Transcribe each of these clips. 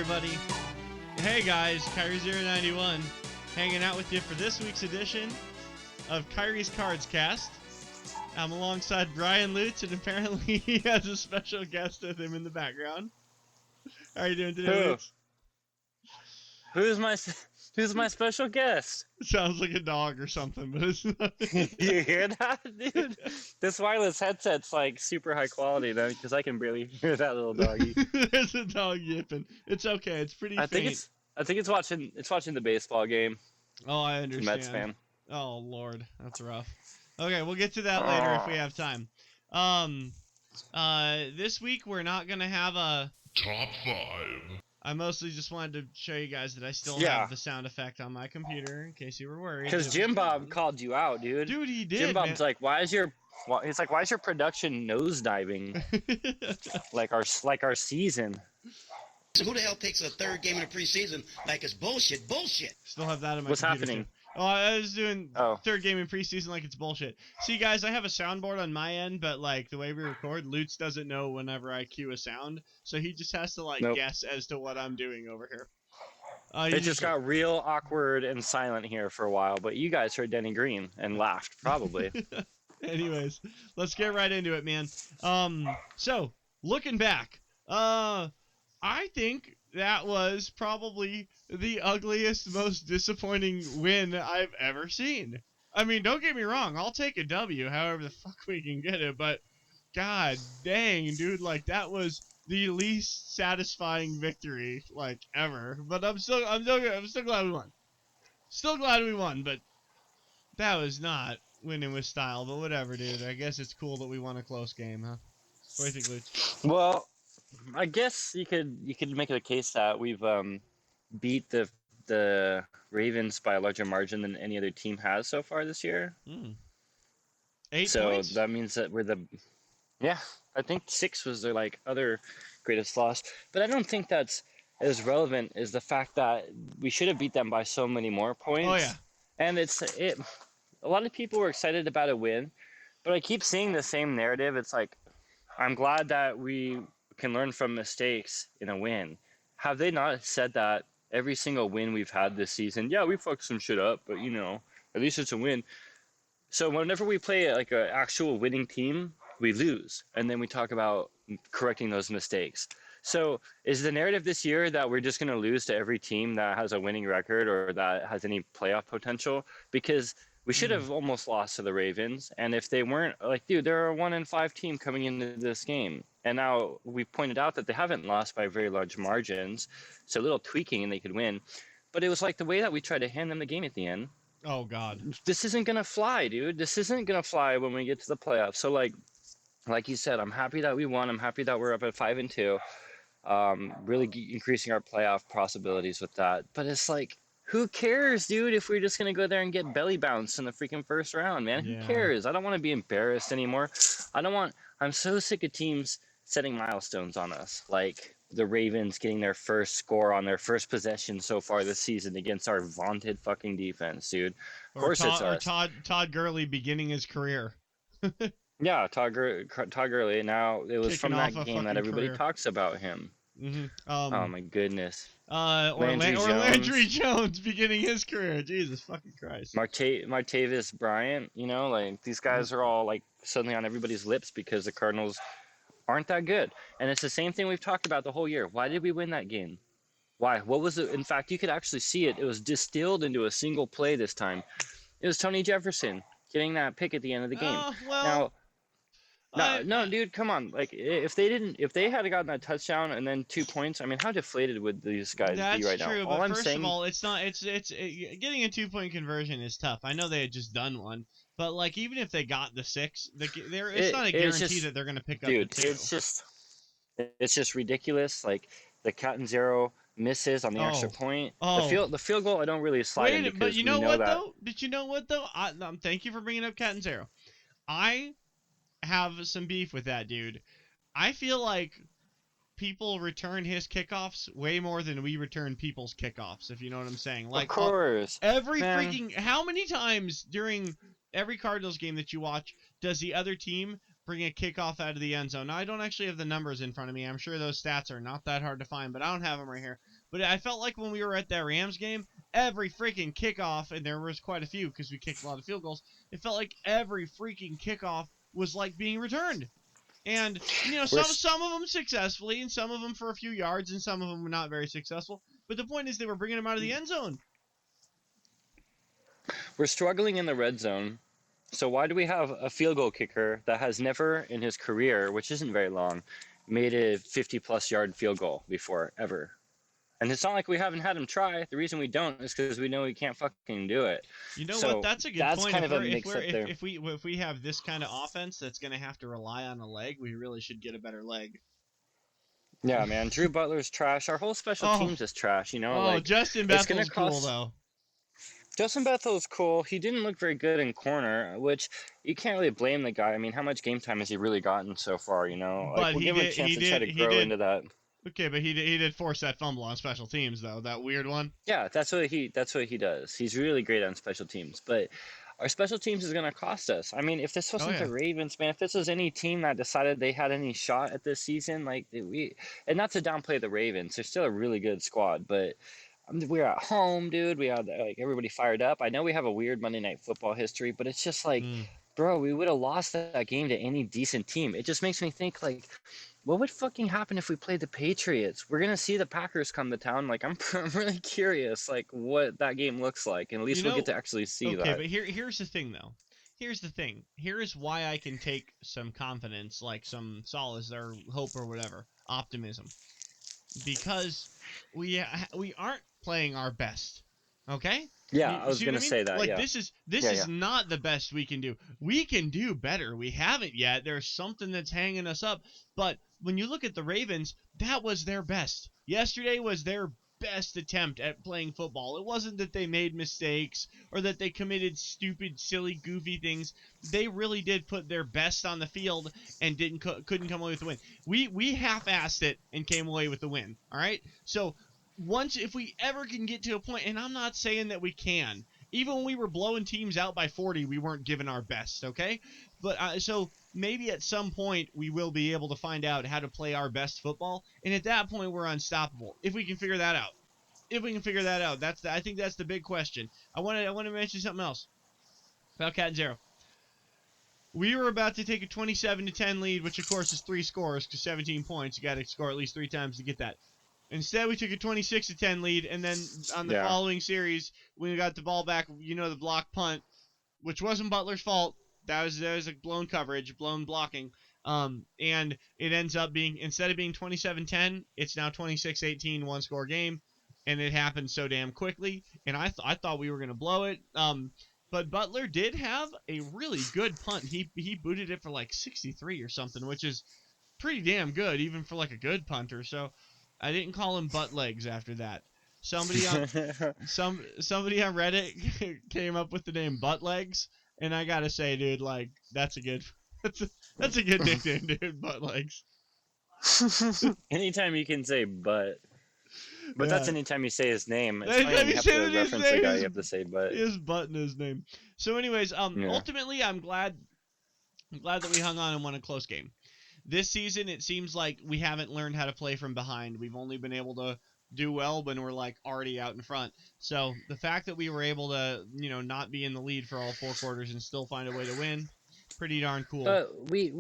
everybody. Hey guys, Kairi091 hanging out with you for this week's edition of Kairi's Cards Cast. I'm alongside Brian Lutz, and apparently he has a special guest with him in the background. How are you doing today, Lutz? Who's my special guest? Sounds like a dog or something, but it's not. You hear that, dude? This wireless headset's like super high quality though, because I can barely hear that little doggy. There's a dog yipping. It's okay. It's pretty faint. I think it's watching the baseball game. Oh, I understand. Mets fan. Oh Lord, that's rough. Okay, we'll get to that later if we have time. This week we're not gonna have a Top 5. I mostly just wanted to show you guys that I still have the sound effect on my computer, in case you were worried. Because Jim Bob called you out, dude. Dude, he did. Jim Bob's like, why is your production nosediving? like our season. So who the hell takes a third game in the preseason like it's bullshit? Bullshit. Still have that in my What's computer happening? too. Oh, I was doing third game in preseason like it's bullshit. See, guys, I have a soundboard on my end, but like the way we record, Lutz doesn't know whenever I cue a sound, so he just has to guess as to what I'm doing over here. It just got real awkward and silent here for a while, but you guys heard Denny Green and laughed, probably. Anyways, let's get right into it, man. So looking back, I think that was probably the ugliest, most disappointing win I've ever seen. I mean, don't get me wrong, I'll take a W, however the fuck we can get it, but god dang, dude, like that was the least satisfying victory like ever. But I'm still glad we won. Still glad we won, but that was not winning with style. But whatever, dude. I guess it's cool that we won a close game, huh? What do you think, Luke? Well, I guess you could make a case that we've beat the Ravens by a larger margin than any other team has so far this year. 8 so points? That means that we're I think 6 was their other greatest loss, but I don't think that's as relevant as the fact that we should have beat them by so many more points. Oh yeah, and a lot of people were excited about a win, but I keep seeing the same narrative. It's like, I'm glad that we can learn from mistakes in a win. Have they not said that every single win we've had this season? Yeah, we fucked some shit up, but at least it's a win. So whenever we play like an actual winning team, we lose, and then we talk about correcting those mistakes. So is the narrative this year that we're just going to lose to every team that has a winning record or that has any playoff potential? Because we should have almost lost to the Ravens, and if they weren't, dude, they're a 1-5 team coming into this game. And now we pointed out that they haven't lost by very large margins, so a little tweaking and they could win. But it was like the way that we tried to hand them the game at the end. Oh God, this isn't gonna fly, dude. This isn't gonna fly when we get to the playoffs. So like you said, I'm happy that we won. I'm happy that we're up at 5-2, really increasing our playoff possibilities with that. But it's like, who cares, dude, if we're just going to go there and get belly bounced in the freaking first round, man? Yeah. Who cares? I don't want to be embarrassed anymore. I'm so sick of teams setting milestones on us, like the Ravens getting their first score on their first possession so far this season against our vaunted fucking defense, dude. Of course it's us. Or Todd Gurley beginning his career. Yeah, Todd Gurley. Now, it was from that game that everybody talks about him. Mm-hmm. Oh my goodness. Landry Jones beginning his career. Jesus fucking Christ. Martavis Bryant. These guys are all suddenly on everybody's lips because the Cardinals aren't that good. And it's the same thing we've talked about the whole year. Why did we win that game? Why? What was it? In fact, you could actually see it. It was distilled into a single play this time. It was Tony Jefferson getting that pick at the end of the game. No, dude, come on. If they had gotten that touchdown and then 2 points, I mean, how deflated would these guys be right now? That's true, but first of all, it's not. It's getting a 2-point conversion is tough. I know they had just done one, but even if they got the 6, it's not a guarantee that they're going to pick up the 2. It's just ridiculous. The Catanzaro misses on the extra point. The field goal, I don't really slide in because but you know what though? But you know what though? Thank you for bringing up Catanzaro. I have some beef with that dude. I feel like people return his kickoffs way more than we return people's kickoffs, if you know what I'm saying. Of course. How many times during every Cardinals game that you watch does the other team bring a kickoff out of the end zone? Now, I don't actually have the numbers in front of me. I'm sure those stats are not that hard to find, but I don't have them right here. But I felt like when we were at that Rams game, every freaking kickoff, and there was quite a few because we kicked a lot of field goals, it felt like every freaking kickoff was like being returned. And We're some of them successfully, and some of them for a few yards, and some of them were not very successful. But the point is, they were bringing them out of the end zone. we're struggling in the red zone. So why do we have a field goal kicker that has never in his career, which isn't very long, made a 50-plus yard field goal before ever? And it's not like we haven't had him try. The reason we don't is because we know we can't fucking do it. You know what? So That's a good that's point. kind of a mix up there. If we have this kind of offense that's going to have to rely on a leg, we really should get a better leg. Yeah, man. Drew Butler's trash. Our whole special teams is trash. Justin Bethel's cool though. Justin Bethel's cool. He didn't look very good in corner, which you can't really blame the guy. I mean, how much game time has he really gotten so far? But we'll give him a chance to try to grow into that. Okay, but he did force that fumble on special teams though, that weird one. Yeah, that's what he does. He's really great on special teams, but our special teams is going to cost us. I mean, if this wasn't the Ravens, man, if this was any team that decided they had any shot at this season, and not to downplay the Ravens, they're still a really good squad, but we're at home, dude. We had everybody fired up. I know we have a weird Monday Night Football history, but it's just bro, we would have lost that game to any decent team. It just makes me think what would fucking happen if we played the Patriots? We're gonna see the Packers come to town. I'm really curious, what that game looks like, and at least we'll get to actually see that. Okay, but here's the thing, though. Here's the thing. Here is why I can take some confidence, some solace or hope or whatever, optimism, because we aren't playing our best. Okay. Yeah, I was gonna say that. This is not the best we can do. We can do better. We haven't yet. There's something that's hanging us up. But when you look at the Ravens, that was their best. Yesterday was their best attempt at playing football. It wasn't that they made mistakes or that they committed stupid, silly, goofy things. They really did put their best on the field and couldn't come away with the win. We half-assed it and came away with the win. All right. So if we ever can get to a point, and I'm not saying that we can, even when we were blowing teams out by 40, we weren't giving our best, okay? But so maybe at some point we will be able to find out how to play our best football, and at that point we're unstoppable. If we can figure that out, I think that's the big question. I want to mention something else about Cat and Zero. We were about to take a 27-10 lead, which of course is 3 scores because 17 points. You got to score at least 3 times to get that. Instead, we took a 26-10 lead, and then on the following series, when we got the ball back, the block punt, which wasn't Butler's fault. That was a blown coverage, blown blocking. And it ends up being, instead of being 27-10, it's now 26-18, one-score game, and it happened so damn quickly. And I thought we were going to blow it. But Butler did have a really good punt. He booted it for 63 or something, which is pretty damn good, even for a good punter. So I didn't call him butt legs after that. Somebody on Reddit came up with the name butt legs, and I gotta say, dude, that's a good nickname, dude. Butt legs. Anytime you can say butt, but that's anytime you say his name. It's Anytime funny you you have say to his reference name, the guy. You have to say butt. His butt in his name. So, anyways, ultimately, I'm glad that we hung on and won a close game. This season, it seems like we haven't learned how to play from behind. We've only been able to do well when we're already out in front. So the fact that we were able to, not be in the lead for all 4 quarters and still find a way to win, pretty darn cool. But we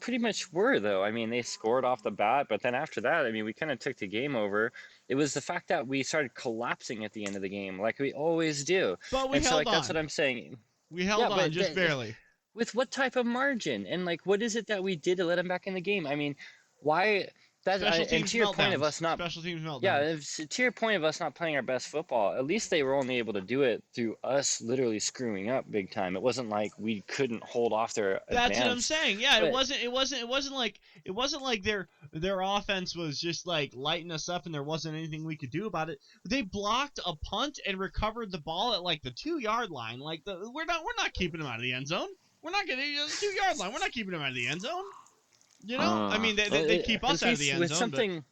pretty much were, though. I mean, they scored off the bat, but then after that, I mean, we kind of took the game over. It was the fact that we started collapsing at the end of the game, like we always do. But we held on. That's what I'm saying. We held on just barely. With what type of margin? And what is it that we did to let him back in the game? I mean, why? And to your point of us not special teams meltdown. Yeah, to your point of us not playing our best football, at least they were only able to do it through us literally screwing up big time. It wasn't like we couldn't hold off their That's advance. what I'm saying. Yeah, but it wasn't like their offense was just lighting us up and there wasn't anything we could do about it. They blocked a punt and recovered the ball at the 2-yard line. We're not keeping them out of the end zone. We're not getting the 2-yard line. We're not keeping them out of the end zone. I mean, they keep us out of the end zone.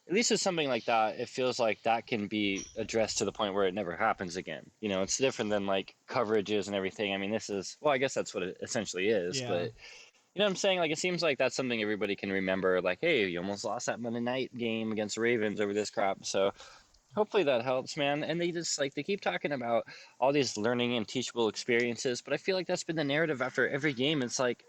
At least with something like that, it feels like that can be addressed to the point where it never happens again. It's different than coverages and everything. I mean, I guess that's what it essentially is. Yeah. But You know what I'm saying? Like, it seems like that's something everybody can remember. Like, hey, you almost lost that Monday night game against the Ravens over this crap. So hopefully that helps, man. And they just like they keep talking about all these learning and teachable experiences, but I feel like that's been the narrative after every game. It's like,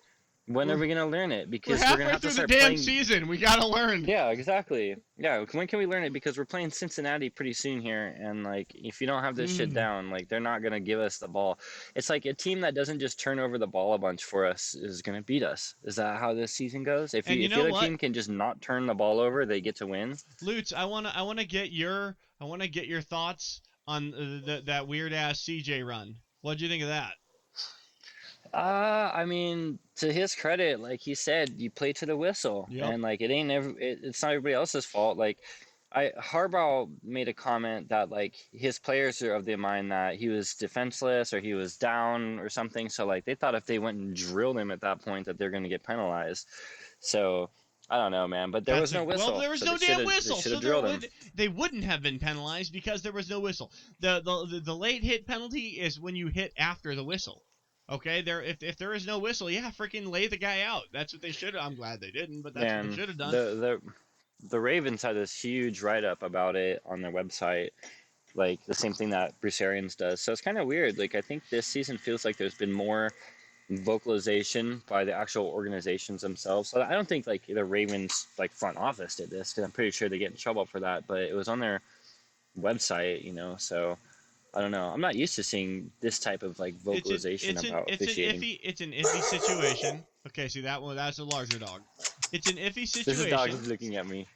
when are We're, we gonna learn it? we're Because we're gonna halfway have to through the start damn playing. season. We gotta learn. Yeah, exactly. Yeah, when can we learn it? Because we're playing Cincinnati pretty soon here, and like if you don't have this shit down, like they're not gonna give us the ball. It's like a team that doesn't just turn over the ball a bunch for us is gonna beat us. Is that how this season goes? And you If the know other what, team can just not turn the ball over, they get to win. Lutz, I wanna get your thoughts on that weird ass CJ run. What'd you think of that? I mean, to his credit, like he said, you play to the whistle, Yep. and like it's not everybody else's fault. Like, Harbaugh made a comment that like his players are of the mind that he was defenseless or he was down or something. So like they thought if they went and drilled him at that point that they're going to get penalized. So I don't know, man. But there was no Well, whistle, there was so no damn they whistle, should so have drilled him. they wouldn't have been penalized because there was no whistle. The late hit penalty is when you hit after the whistle. Okay, if there is no whistle, yeah, freaking lay the guy out. That's what they should have. I'm glad they didn't, but that's what they And should have done. the Ravens had this huge write up about it on their website, like the same thing that Bruce Arians does. So it's kind of weird. Like I think this season feels like there's been more vocalization by the actual organizations themselves. So I don't think like the Ravens like front office did this because I'm pretty sure they get in trouble for that. But it was on their website, you know. So I don't know. I'm not used to seeing this type of like vocalization about officiating. It's an iffy situation. Okay, see that one? That's a larger dog. It's an iffy This is dog situation. is looking at me.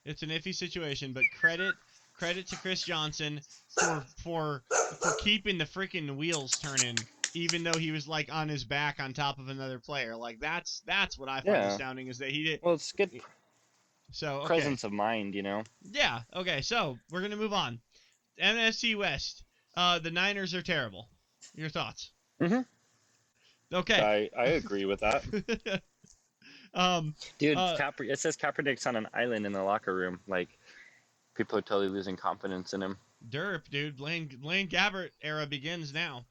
It's an iffy situation, but credit to Chris Johnson for keeping the freaking wheels turning, even though he was like on his back on top of another player. Like that's what I find Yeah. astounding is that he did. Well, it's good So okay, presence of mind, you know. yeah, okay. So we're gonna move on. NFC West. The Niners are terrible. Your thoughts? Mhm. Okay. I agree with that. Dude, it says Kaepernick's on an island in the locker room. Like, people are totally losing confidence in him. Derp, dude. Blaine Gabbert era begins now.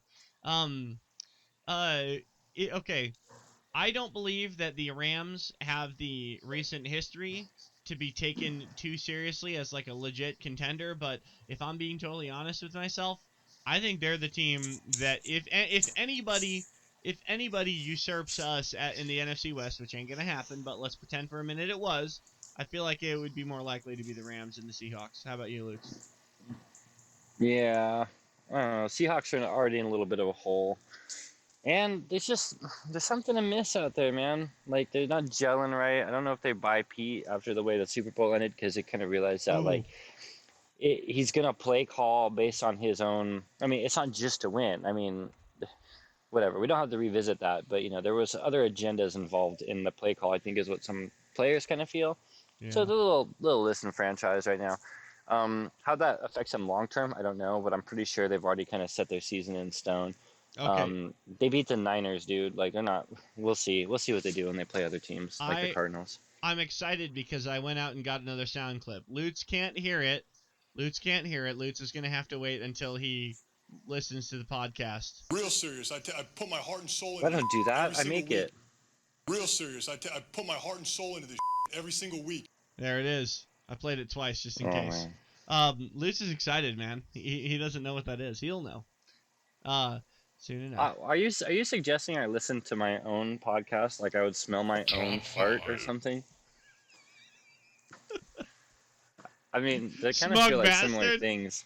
Um, okay. I don't believe that the Rams have the recent history to be taken too seriously as like a legit contender, but if I'm being totally honest with myself, I think they're the team that if anybody usurps us in the NFC West, which ain't gonna happen, but let's pretend for a minute it was, I feel like it would be more likely to be the Rams and the Seahawks. How about you, Lutz? Yeah. I don't know. Seahawks are already in a little bit of a hole. And there's something amiss out there, man. Like, they're not gelling right. I don't know if they buy Pete after the way the Super Bowl ended because they kind of realized that, like, he's going to play call based on his own. I mean, it's not just to win. I mean, whatever. We don't have to revisit that. But, you know, there was other agendas involved in the play call, I think is what some players kind of feel. Yeah. So it's a little listen franchise right now. How that affects them long term, I don't know, but I'm pretty sure they've already kind of set their season in stone. Okay. They beat the Niners, dude. Like they're not. We'll see. We'll see what they do when they play other teams, like the Cardinals. I'm excited because I went out and got another sound clip. Lutz can't hear it. Lutz is gonna have to wait until he listens to the podcast. Real serious. I put my heart and soul into I don't do that. I make it. Real serious. I put my heart and soul into this every single week. There it is. I played it twice just in case. Man. Lutz is excited, man. He doesn't know what that is. He'll know. Soon enough. Are you suggesting I listen to my own podcast like I would smell my own fart or something? I mean, they kind of feel like similar things.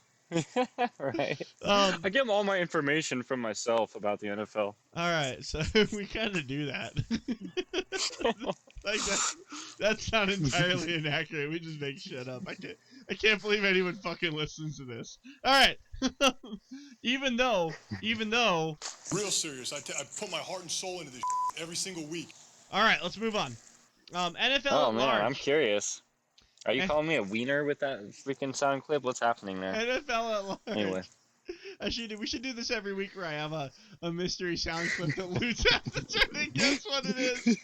Right? I get all my information from myself about the NFL. All right, so we kind of do that. Like that's not entirely inaccurate. We just make shit up. I can't believe anyone fucking listens to this. All right. even though real serious. I put my heart and soul into this every single week. All right, let's move on. NFL Oh at man, large. I'm curious. Are you calling me a wiener with that freaking sound clip? What's happening there? NFL at large. Anyway. We should do this every week where I have a mystery sound clip that Lutz has to try to guess what it is.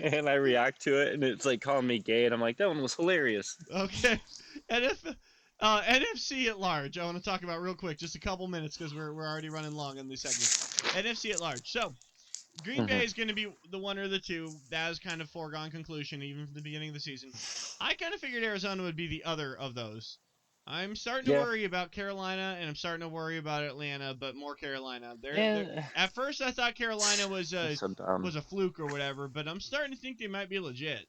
And I react to it, and it's like calling me gay, and I'm like, that one was hilarious. Okay. NFC at large. I want to talk about real quick, just a couple minutes, because we're already running long on these segments. NFC at large. So, Green Bay is going to be the one or the two. That is kind of foregone conclusion, even from the beginning of the season. I kind of figured Arizona would be the other of those. I'm starting to worry about Carolina, and I'm starting to worry about Atlanta, but more Carolina. At first, I thought Carolina was a fluke or whatever, but I'm starting to think they might be legit.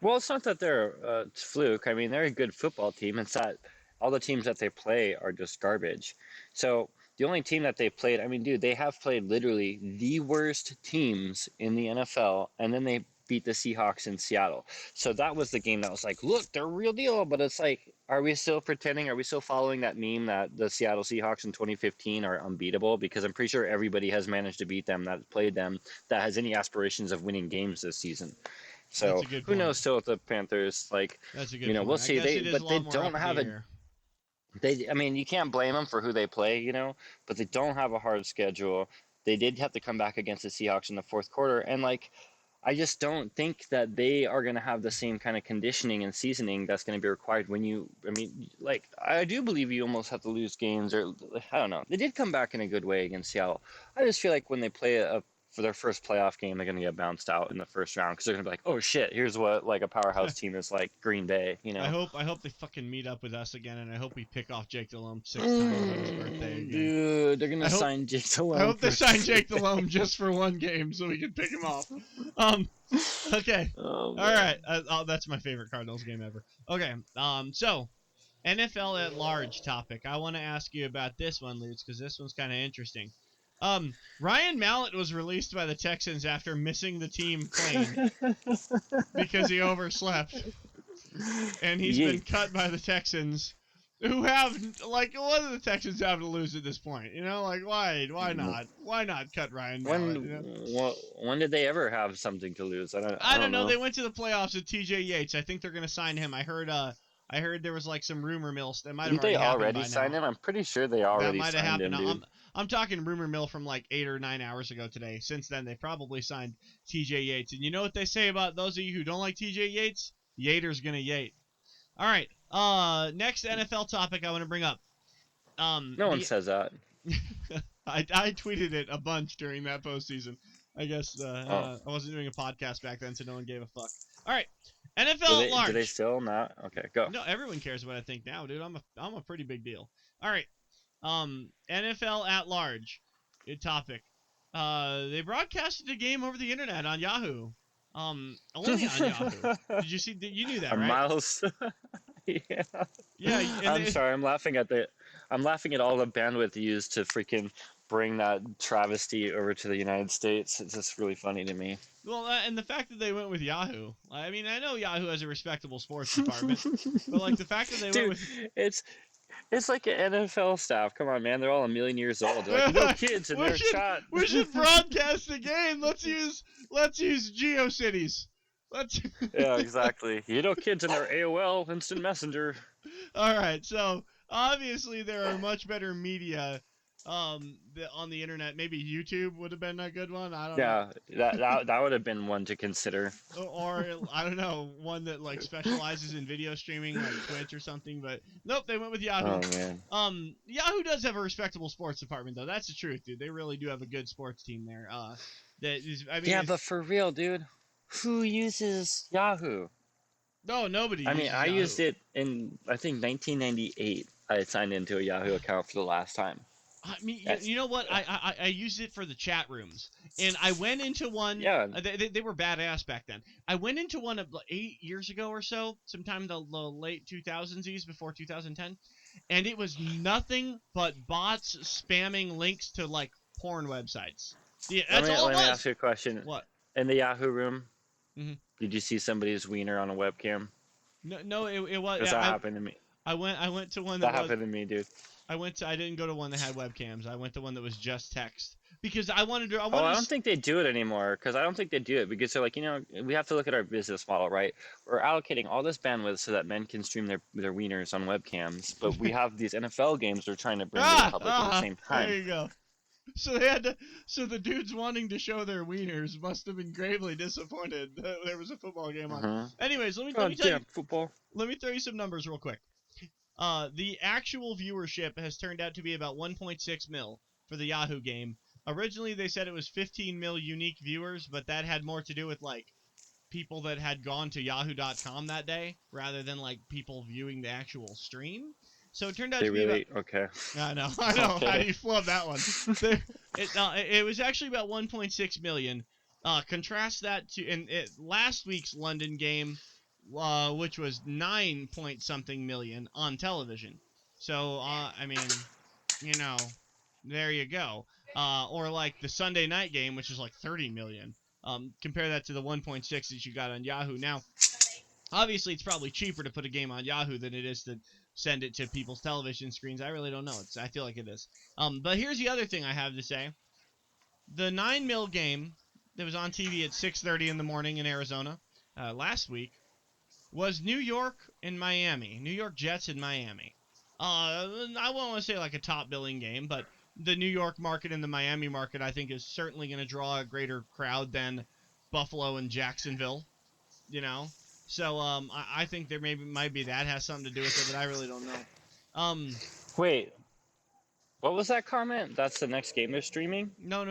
Well, it's not that they're a fluke. I mean, they're a good football team. It's that all the teams that they play are just garbage. So the only team that they played, I mean, dude, they have played literally the worst teams in the NFL, and then they beat the Seahawks in Seattle. So that was the game that was like, look, they're real deal. But it's like, are we still pretending? Are we still following that meme that the Seattle Seahawks in 2015 are unbeatable? Because I'm pretty sure everybody has managed to beat them that played them that has any aspirations of winning games this season. So who knows still with the Panthers? Like, That's a good point. We'll see. They don't have a. I mean, you can't blame them for who they play, but they don't have a hard schedule. They did have to come back against the Seahawks in the fourth quarter, and like, I just don't think that they are going to have the same kind of conditioning and seasoning that's going to be required when you. I mean, like, I do believe you almost have to lose games, or I don't know. They did come back in a good way against Seattle. I just feel like when they play for their first playoff game, they're going to get bounced out in the first round because they're going to be like, oh shit, here's what like a powerhouse team is like Green Bay, I hope they fucking meet up with us again, and I hope we pick off Jake Delhomme 6 times on his birthday again. Dude, they're going to sign Jake Delhomme. I hope they sign Jake Delhomme just for one game so we can pick him off. Okay. All right. That's my favorite Cardinals game ever. Okay. So NFL at large topic. I want to ask you about this one, Lutz, because this one's kind of interesting. Ryan Mallett was released by the Texans after missing the team plane because he overslept. And he's been cut by the Texans, who have, like, what do the Texans have to lose at this point? Why not? Why not cut Ryan Mallett? When did they ever have something to lose? I don't know. They went to the playoffs with T.J. Yates. I think they're going to sign him. I heard there was like some rumor mills that might have already signed him. I'm pretty sure they already signed him, dude. I'm talking rumor mill from like 8 or 9 hours ago today. Since then, they probably signed T.J. Yates. And you know what they say about those of you who don't like T.J. Yates? Yater's gonna Yate. All right. Next NFL topic I want to bring up. No one says that. I tweeted it a bunch during that postseason. I guess I wasn't doing a podcast back then, so no one gave a fuck. All right. NFL at large. Do they still not? Okay, go. No, everyone cares what I think now, dude. I'm a pretty big deal. All right. NFL at large. Good topic. They broadcasted the game over the internet on Yahoo. Only on Yahoo. Did you see? You knew that, right? Miles. Yeah. Yeah. I'm sorry. I'm laughing at all the bandwidth used to freaking bring that travesty over to the United States. It's just really funny to me. Well, and the fact that they went with Yahoo. I mean, I know Yahoo has a respectable sports department, but like the fact that they went with it's like an NFL staff. Come on, man. They're all a million years old. They're like, kids in their shot. We should broadcast the game. Let's use GeoCities. Yeah, exactly. Kids in their AOL Instant Messenger. All right. So obviously there are much better media on the internet. Maybe YouTube would have been a good one. I don't know. Yeah, that would have been one to consider. Or I don't know, one that like specializes in video streaming like Twitch or something, but nope, they went with Yahoo. Oh man. Yahoo does have a respectable sports department though. That's the truth, dude. They really do have a good sports team there. But for real, dude, who uses Yahoo? No, nobody. I mean, I used it in I think 1998. I signed into a Yahoo account for the last time. I mean, you know what? I used it for the chat rooms, and I went into one. Yeah. They were badass back then. I went into one 8 years ago or so, sometime in the late 2000s, before 2010, and it was nothing but bots spamming links to like porn websites. Yeah, that's all it was. Let me ask you a question. What? In the Yahoo room, did you see somebody's wiener on a webcam? No, it was. That happened to me. I went to one that happened to me, dude. I didn't go to one that had webcams. I went to one that was just text because I wanted to. I don't think they do it anymore because they're like, we have to look at our business model, right? We're allocating all this bandwidth so that men can stream their wieners on webcams, but we have these NFL games we're trying to bring to the public at the same time. There you go. So So the dudes wanting to show their wieners must have been gravely disappointed that there was a football game on. Anyways, let me tell you. Football. Let me throw you some numbers real quick. The actual viewership has turned out to be about 1.6 mil for the Yahoo game, Originally, they said it was 15 mil unique viewers, but that had more to do with like people that had gone to yahoo.com that day rather than like people viewing the actual stream. So it turned out They to be about. really okay. I know. I know. How do Okay. you flub that one? It was actually about 1.6 million. Contrast that to last week's London game, which was 9 point something million on television. So I mean, you know, there you go. Or like the Sunday night game, which is like 30 million. Compare that to the 1.6 that you got on Yahoo. Now, obviously, it's probably cheaper to put a game on Yahoo than it is to send it to people's television screens. I really don't know. I feel like it is. But here's the other thing I have to say: the 9 mil game that was on TV at 6:30 in the morning in Arizona last week was New York and Miami. New York Jets and Miami. I won't want to say like a top billing game, but the New York market and the Miami market, I think, is certainly going to draw a greater crowd than Buffalo and Jacksonville. You know, so I think there might be that has something to do with it, but I really don't know. Um, Wait, what was that comment? That's the next game they're streaming? no.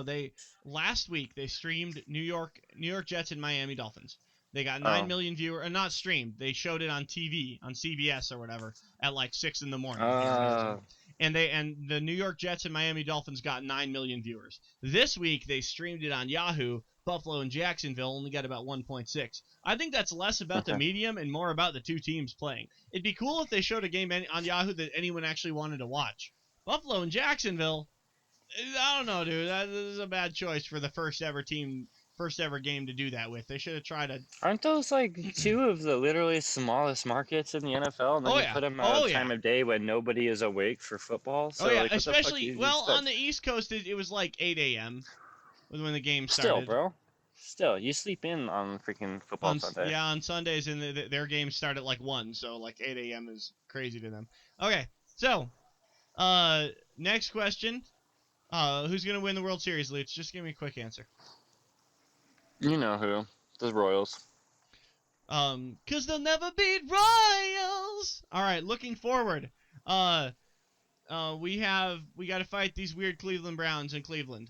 They last week they streamed New York Jets and Miami Dolphins. They got 9 Oh. million viewers, not streamed. They showed it on TV on CBS or whatever at like 6 in the morning here in Arizona. And the New York Jets and Miami Dolphins got 9 million viewers. This week they streamed it on Yahoo. Buffalo and Jacksonville only got about 1.6. I think that's less about the Okay. medium and more about the two teams playing. It'd be cool if they showed a game on Yahoo that anyone actually wanted to watch. Buffalo and Jacksonville, I don't know, dude. That is a bad choice for the first ever game to do that with. They should have tried a. Aren't those like two of the literally smallest markets in the NFL? And then Oh you yeah, put them at oh a yeah, time of day when nobody is awake for football. oh So yeah. like, what the fuck do Especially you well on expect? the East Coast, it was like 8 a.m. when the game Still, started. bro. Still, you sleep in on freaking football Sunday. On Sundays, and their games start at like 1, so like 8 a.m. is crazy to them. Okay, so next question. Who's gonna win the World Series, Lutz? Just give me a quick answer. You know who? The Royals. Cause they'll never beat Royals. All right, looking forward. We got to fight these weird Cleveland Browns in Cleveland.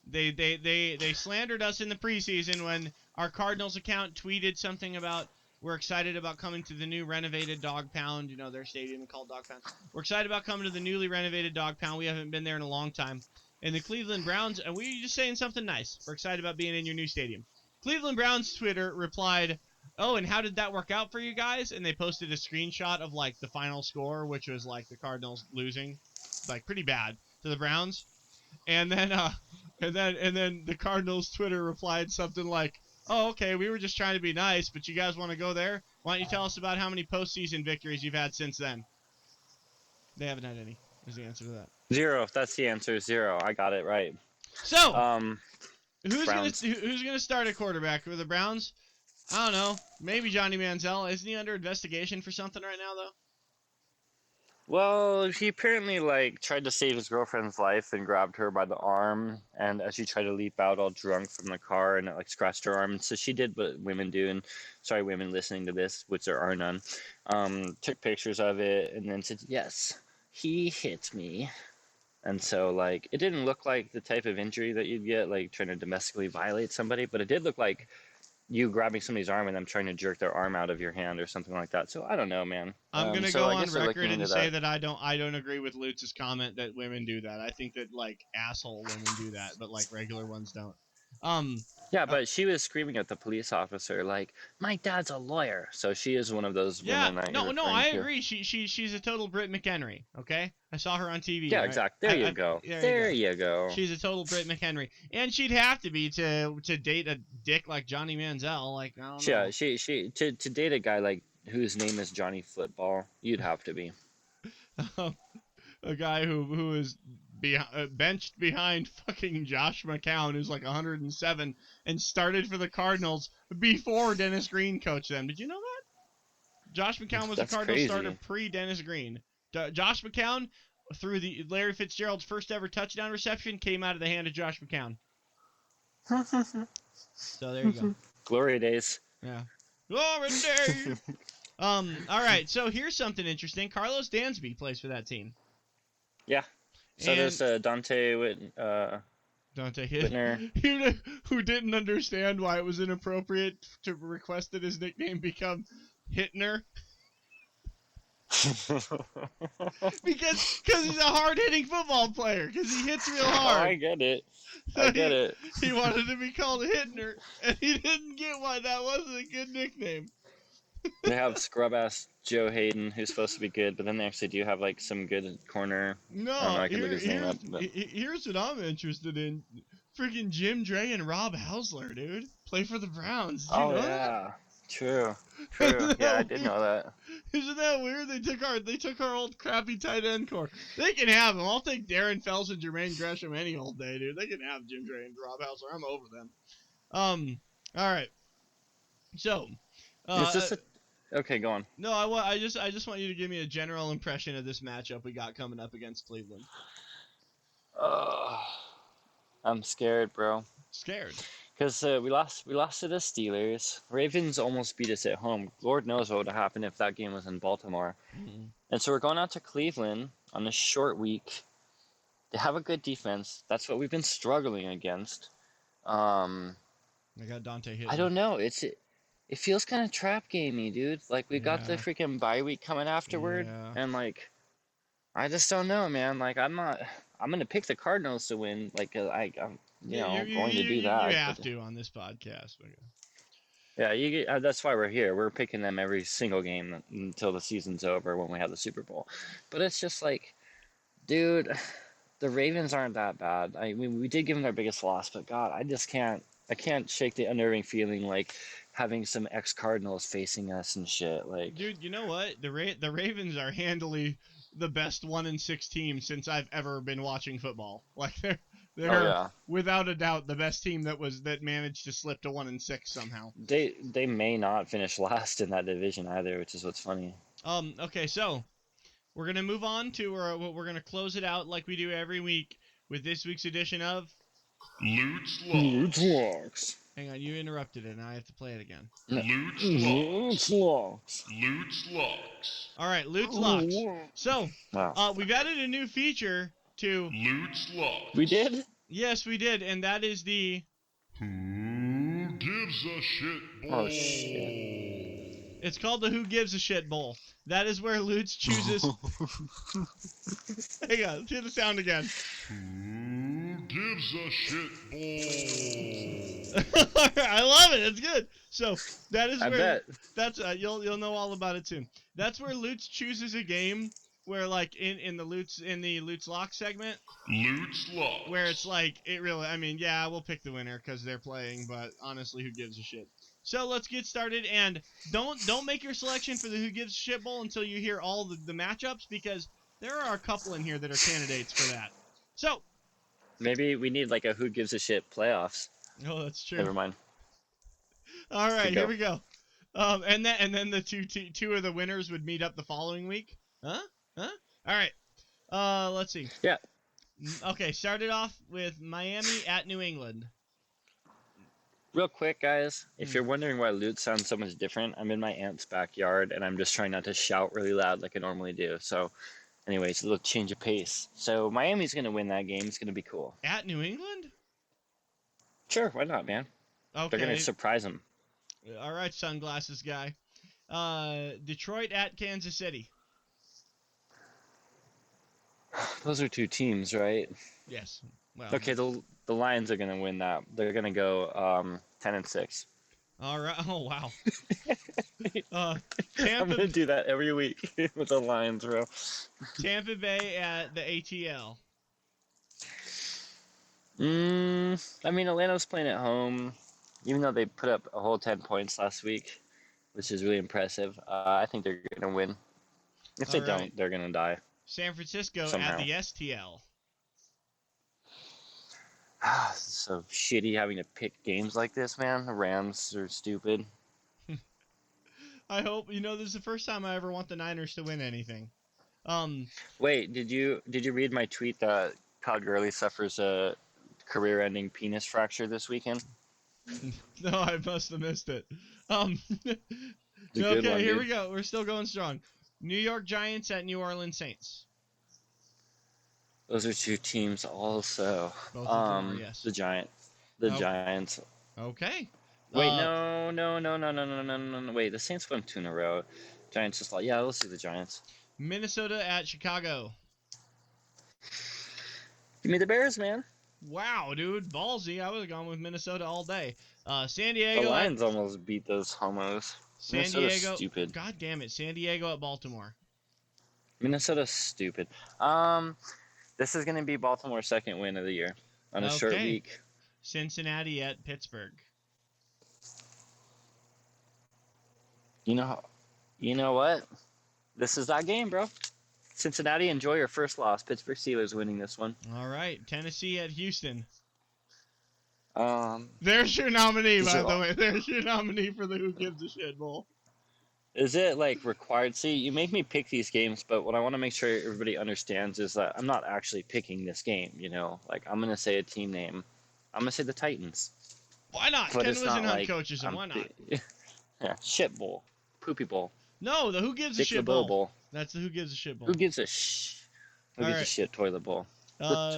They slandered us in the preseason when our Cardinals account tweeted something about we're excited about coming to the new renovated Dog Pound. You know, their stadium called Dog Pound. We're excited about coming to the newly renovated Dog Pound. We haven't been there in a long time. And the Cleveland Browns, and we were just saying something nice. We're excited about being in your new stadium. Cleveland Browns Twitter replied, "Oh, and how did that work out for you guys?" And they posted a screenshot of like the final score, which was like the Cardinals losing, like pretty bad to the Browns. And then the Cardinals Twitter replied something like, "Oh, okay, we were just trying to be nice, but you guys want to go there? Why don't you tell us about how many postseason victories you've had since then?" They haven't had any. Is the answer to that. 0. That's the answer. 0. I got it right. So, who's Browns. gonna start at quarterback for the Browns? I don't know. Maybe Johnny Manziel. Isn't he under investigation for something right now though? Well, he apparently like tried to save his girlfriend's life and grabbed her by the arm, and as she tried to leap out all drunk from the car, and it like scratched her arm. And so she did what women do, and sorry, women listening to this, which there are none, took pictures of it and then said, "Yes, he hit me." And so like it didn't look like the type of injury that you'd get like trying to domestically violate somebody, but it did look like you grabbing somebody's arm and them trying to jerk their arm out of your hand or something like that. So I don't know, man. I'm gonna So go I on guess they're looking record and into say that I don't agree with Lutz's comment that women do that. I think that like asshole women do that, but like regular ones don't. Yeah, but she was screaming at the police officer like, "My dad's a lawyer." So she is one of those Yeah, women that you're no, referring I to. agree. She's a total Brit McHenry. Okay, I saw her on TV. Yeah, right? exactly. There you go. There you go. She's a total Brit McHenry, and she'd have to be to date a dick like Johnny Manziel. Like I don't know. Yeah, she to date a guy like whose name is Johnny Football, you'd have to be. A guy who is benched behind fucking Josh McCown, who's like 107, and started for the Cardinals before Dennis Green coached them. Did you know that? Josh McCown was a That's Cardinals crazy. starter pre-Dennis Green. Josh McCown, through the Larry Fitzgerald's first ever touchdown reception, came out of the hand of Josh McCown. So there you go. Glory days. Yeah. Glory days. All right. So here's something interesting. Carlos Dansby plays for that team. Yeah. So And there's Dante Dante Whitner. who didn't understand why it was inappropriate to request that his nickname become Hitner. because he's a hard-hitting football player, because he hits real Oh, hard. I get it. So I get it. He wanted to be called Hitner, and he didn't get why that wasn't a good nickname. They have scrub ass Joe Hayden, who's supposed to be good, but then they actually do have like some good corner. I don't know. No, I can look his name up. But... here's what I'm interested in. Freaking Jim Dre and Rob Hausler, dude, play for the Browns. Did you know yeah, true. that? Yeah, I did know that. Isn't that weird? They took our old crappy tight end core. They can have them. I'll take Darren Fells and Jermaine Gresham any old day, dude. They can have Jim Dre and Rob Hausler. I'm over them. All right. So, Is this a... Okay, go on. No, I just want you to give me a general impression of this matchup we got coming up against Cleveland. I'm scared, bro. Scared. Because we lost to the Steelers. Ravens almost beat us at home. Lord knows what would have happened if that game was in Baltimore. Mm-hmm. And so we're going out to Cleveland on a short week. They have a good defense. That's what we've been struggling against. I got Dante hitting. I don't know. It feels kind of trap gamey, dude. Like we got the freaking bye week coming afterward, and like I just don't know, man. Like I'm gonna pick the Cardinals to win. Like I'm going to do that. You have to on this podcast. Yeah, that's why we're here. We're picking them every single game until the season's over when we have the Super Bowl. But it's just like, dude, the Ravens aren't that bad. I mean, we did give them their biggest loss, but God, I can't shake the unnerving feeling like having some ex-Cardinals facing us and shit. Like, dude, you know what? The Ravens are handily the best 1-6 team since I've ever been watching football. Like they're without a doubt the best team that managed to slip to 1-6 somehow. They may not finish last in that division either, which is what's funny. Okay, so we're gonna move on to we're gonna close it out like we do every week with this week's edition of Loot Locks. Hang on, you interrupted it, and I have to play it again. Loot Locks. All right, Loot's Locks. So, we've added a new feature to Loot Locks. We did? Yes, we did, and that is the Who gives a shit bowl? Oh shit. It's called the Who Gives a Shit Bowl. That is where Lutz chooses. Hang on, let's hear the sound again. Who gives a shit bowl? I love it. It's good. So that is I where bet. That's you'll know all about it soon. That's where Lutz chooses a game where like in the Lutz Lock segment. Loot Locks. Where it's like it really. I mean, yeah, we'll pick the winner because they're playing, but honestly, who gives a shit? So let's get started, and don't make your selection for the Who Gives a Shit Bowl until you hear all the matchups, because there are a couple in here that are candidates for that. So maybe we need like a Who Gives a Shit playoffs. Oh, that's true. Never mind. All right, here we go. And then the two of the winners would meet up the following week. Huh? All right. Let's see. Yeah. Okay, started off with Miami at New England. Real quick, guys, if you're wondering why Loot sounds so much different, I'm in my aunt's backyard, and I'm just trying not to shout really loud like I normally do. So, anyways, a little change of pace. So, Miami's going to win that game. It's going to be cool. At New England? Sure, why not, man? Okay. They're going to surprise them. All right, sunglasses guy. Detroit at Kansas City. Those are two teams, right? Yes. Well, okay, the Lions are going to win that. They're going to go 10-6. All right. Oh, wow. I'm going to do that every week with the Lions, bro. Tampa Bay at the ATL. I mean, Atlanta's playing at home, even though they put up a whole 10 points last week, which is really impressive. I think they're going to win. If they don't, they're going to die. San Francisco somehow. At the STL. So shitty having to pick games like this, man. The Rams are stupid. I hope this is the first time I ever want the Niners to win anything. Wait, did you read my tweet that Todd Gurley suffers a career-ending penis fracture this weekend? No, I must have missed it. Okay, here we go. We're still going strong. New York Giants at New Orleans Saints. Those are two teams also. Both of them are, yes. The Oh, Giants. okay. Wait, no. Wait, the Saints won 2 in a row. Giants just like, yeah, let's do the Giants. Minnesota at Chicago. Give me the Bears, man. Wow, dude, ballsy. I would have gone with Minnesota all day. San The Diego at Lions almost beat those homos. San Minnesota's Diego. stupid. God damn it, San Diego at Baltimore. Minnesota's stupid. This is gonna be Baltimore's second win of the year on a short Okay. week. Cincinnati at Pittsburgh. You know what? This is that game, bro. Cincinnati, enjoy your first loss. Pittsburgh Steelers winning this one. All right, Tennessee at Houston. Um, There's your nominee, These by are the all- way. There's your nominee for the Who Gives a Shit Bowl. is it like required? See, you make me pick these games, but what I want to make sure everybody understands is that I'm not actually picking this game. You know, like I'm gonna say a team name. I'm gonna say the Titans. Why not? But Ken it's not Wisenhunt like coaches him. Why not? Yeah, shit bowl, poopy bowl, No, the Who Gives a Dick Shit LeBeau Bowl. bowl. That's the Who Gives a Shit Bowl. Who gives a sh? Who All gives a right. shit? Toilet bowl.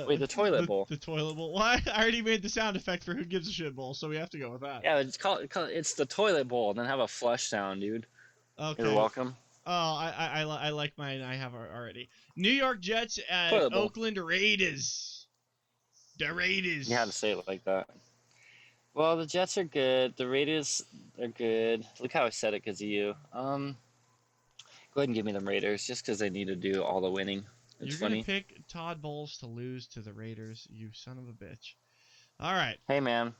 Wait, the toilet bowl. The toilet bowl. Why? I already made the sound effect for Who Gives a Shit Bowl, so we have to go with that. Yeah, it's the toilet bowl, and then have a flush sound, dude. Okay. You're welcome. Oh, I like mine. I have already. New York Jets at Toilet bowl. Oakland Raiders. The Raiders. You had to say it like that. Well, the Jets are good. The Raiders are good. Look how I said it because of you. Go ahead and give me them Raiders, just because they need to do all the winning. It's You're funny. gonna pick Todd Bowles to lose to the Raiders, you son of a bitch. All right. Hey, man.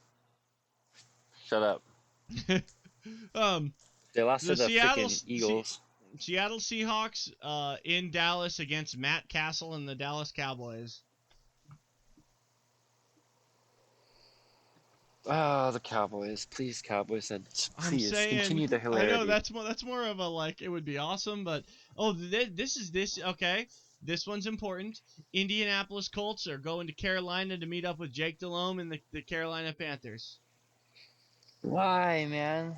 Shut up. They lost The to the Seattle freaking Eagles. Seattle Seahawks in Dallas against Matt Castle and the Dallas Cowboys. Oh, the Cowboys. Please, Cowboys. Please, I'm continue the saying, I hilarity. know that's more of a like it would be awesome, but this okay. This one's important. Indianapolis Colts are going to Carolina to meet up with Jake Delhomme and the Carolina Panthers. Why, man?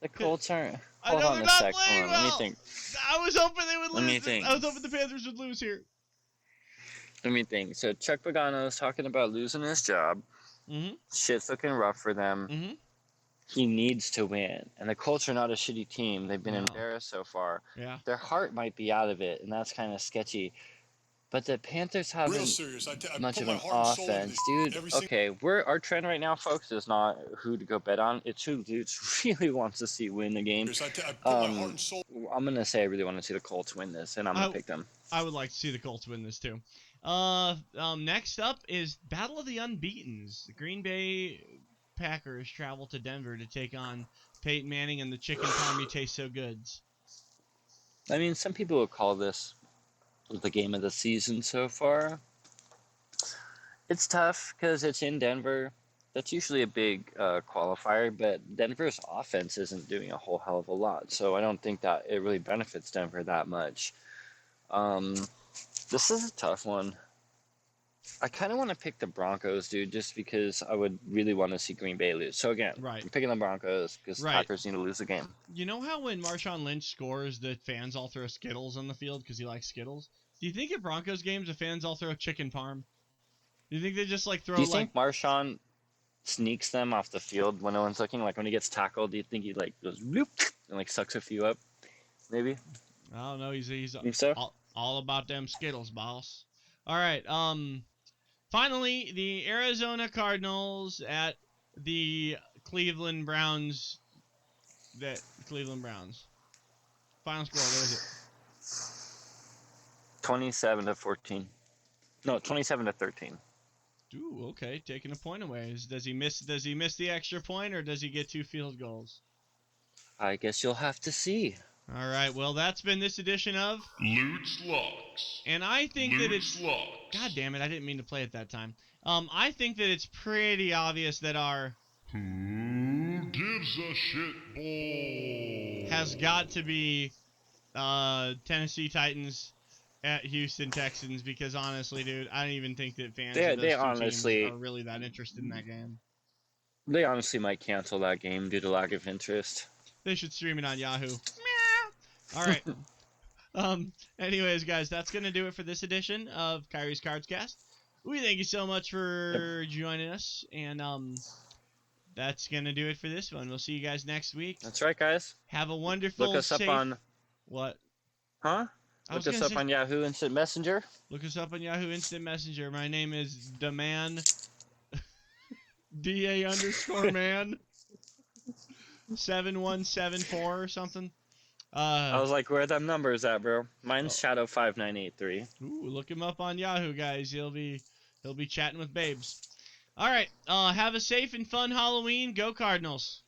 The Colts aren't. I Hold know on they're a not sec. playing Hold on. Let me well. think. I was hoping they would lose. Let me think. I was hoping the Panthers would lose here. Let me think. So Chuck Pagano's talking about losing his job. Mm-hmm. Shit's looking rough for them. Mm-hmm. He needs to win. And the Colts are not a shitty team. They've been No. embarrassed so far. Yeah. Their heart might be out of it, and that's kind of sketchy. But the Panthers Real haven't serious. I much put of my an heart and soul into offense, this dude. every single Okay, our trend right now, folks, is not who to go bet on. It's who dudes really wants to see win the game. I put my heart and soul. I'm gonna say I really want to see the Colts win this, and I'm gonna pick them. I would like to see the Colts win this too. Next up is Battle of the Unbeatens. The Green Bay Packers travel to Denver to take on Peyton Manning and the Chicken Parmy Taste So Goods. I mean, some people would call this the game of the season so far. It's tough because it's in Denver. That's usually a big qualifier, but Denver's offense isn't doing a whole hell of a lot, so I don't think that it really benefits Denver that much. This is a tough one. I kind of want to pick the Broncos, dude, just because I would really want to see Green Bay lose. So again, Right. I'm picking the Broncos because the Packers need to lose the game. You know how when Marshawn Lynch scores, the fans all throw Skittles on the field because he likes Skittles? Do you think at Broncos games the fans all throw chicken parm? Do you think they just like throw Do you think Marshawn sneaks them off the field when no one's looking? Like when he gets tackled, do you think he like goes bloop and like sucks a few up? Maybe. I don't know. He's Think so? all about them Skittles, boss. All right. Finally, the Arizona Cardinals at the Cleveland Browns. Cleveland Browns. Final score. What is it? 27-14. No, 27-13. Ooh, okay, taking a point away. Does he miss the extra point, or does he get 2 field goals? I guess you'll have to see. All right, well, that's been this edition of Lutes Locks. and I think that it's Locks. God damn it, I didn't mean to play it that time. I think that it's pretty obvious that our Who gives a shit bowl has got to be Tennessee Titans at Houston Texans, because honestly, dude, I don't even think that fans of those two teams are really that interested in that game. They honestly might cancel that game due to lack of interest. They should stream it on Yahoo. Meow. All right. Anyways, guys, that's gonna do it for this edition of Kairi's Cards Cast. We thank you so much for joining us, and that's gonna do it for this one. We'll see you guys next week. That's right, guys. Have a wonderful, Look us safe... up on... What? Huh? I was Look us gonna up say... on Yahoo Instant Messenger. Look us up on Yahoo Instant Messenger. My name is Daman. DA_man 7174 or something. I was like, where are them numbers at, bro? Mine's Shadow5983. Ooh, look him up on Yahoo, guys. He'll be chatting with babes. All right. Have a safe and fun Halloween. Go Cardinals.